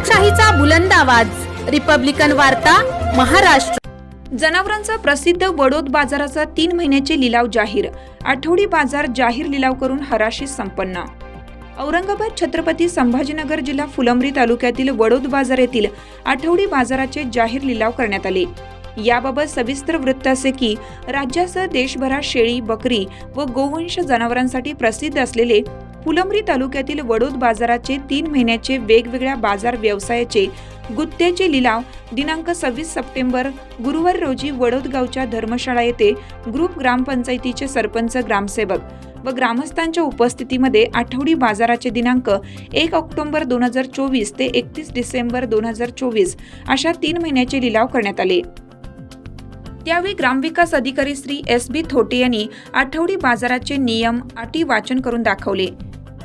लोकशाहीचा बुलंद आवाज, रिपब्लिकन वार्ता, महाराष्ट्र। जनावरांचा प्रसिद्ध वडोद बाजाराचा 3 महिन्याचे लिलाव जाहीर। आठवडी बाजार जाहीर लिलाव करून हराशी संपन्न। औरंगाबाद छत्रपती संभाजीनगर जिल्हा फुलंब्री तालुक्यातील वडोद बाजार येथील आठवडी बाजाराचे जाहीर लिलाव करण्यात आले। याबाबत सविस्तर वृत्त असे की राज्यासह देशभरात शेळी, बकरी व गोवंश जनावरांसाठी प्रसिद्ध असलेले फुलंब्री तालुक्यातील वडोद बाजाराचे 3 महिन्याचे वेगवेगळ्या बाजार व्यवसायाचे गुत्त्याचे लिलाव दिनांक 26 सप्टेंबर गुरुवार रोजी वडोद गावच्या धर्मशाळा येथे ग्रुप ग्रामपंचायतीचे सरपंच, ग्रामसेवक व ग्रामस्थांच्या उपस्थितीमध्ये आठवडी बाजाराचे दिनांक 1 ऑक्टोबर 2024 ते 31 डिसेंबर 2024 अशा 3 महिन्याचे लिलाव करण्यात आले। त्यावेळी ग्रामविकास अधिकारी श्री SB थोटे यांनी आठवडी बाजाराचे नियम, अटी वाचन करून दाखवले।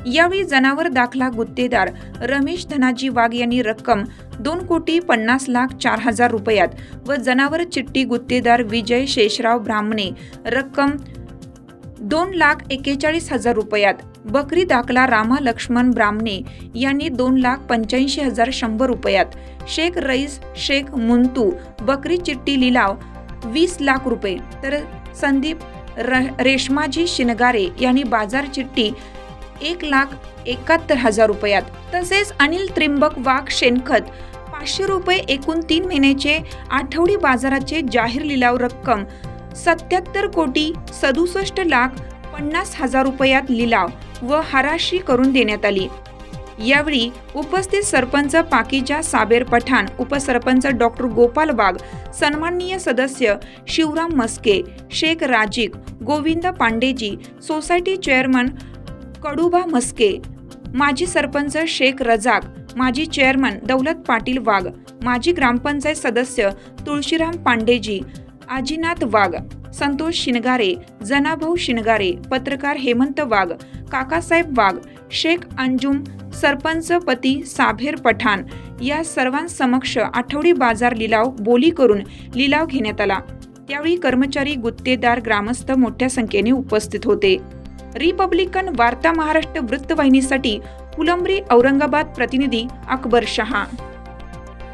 यावेळी जनावर दाखला गुत्तेदार रमेश धनाजी वाघ यांनी रक्कम 2,50,04,000 रुपयात व जनावर चिठ्ठी गुत्तेदार विजय शेषराव ब्राह्मणे रक्कम 2,41,000 रुपयात, बकरी दाखला रामा लक्ष्मण ब्राह्मणे यांनी 2,85,100 रुपयात, शेख रईस शेख मुंतू बकरी चिठ्ठी लिलाव 20 लाख रुपये, तर संदीप रेशमाजी शिनगारे यांनी बाजार चिठ्ठी 1,71,000 रुपयात, तसेच अनिल त्रिंबक वाघ शेणखत 500 रुपये एकूण 3 महिन्याचे आठवडी बाजाराचे जाहीर लिलाव रक्कम 77,67,50,000 रुपयात लिलाव व हराशी करून देण्यात आली। यावेळी उपस्थित सरपंच पाकीजा साबेर पठाण, उपसरपंच डॉक्टर गोपाल वाघ, सन्माननीय सदस्य शिवराम मस्के, शेख राजिक, गोविंद पांडेजी, सोसायटी चेअरमन कडुबा मस्के, माजी सरपंच शेख रजाक, माजी चेअरमन दौलत पाटील वाघ, माजी ग्रामपंचायत सदस्य तुळशीराम पांडेजी, आजीनाथ वाघ, संतोष शिनगारे, जनाभाऊ शिनगारे, पत्रकार हेमंत वाघ, काकासाहेब वाघ, शेख अंजुम, सरपंच पती साबेर पठाण या सर्वांसमक्ष आठवडी बाजार लिलाव बोली करून लिलाव घेण्यात आला। त्यावेळी कर्मचारी, गुत्तेदार, ग्रामस्थ मोठ्या संख्येने उपस्थित होते। रिपब्लिकन वार्ता महाराष्ट्र वृत्तवाहिनीसाठी फुलंब्री औरंगाबाद प्रतिनिधी अकबर शहा।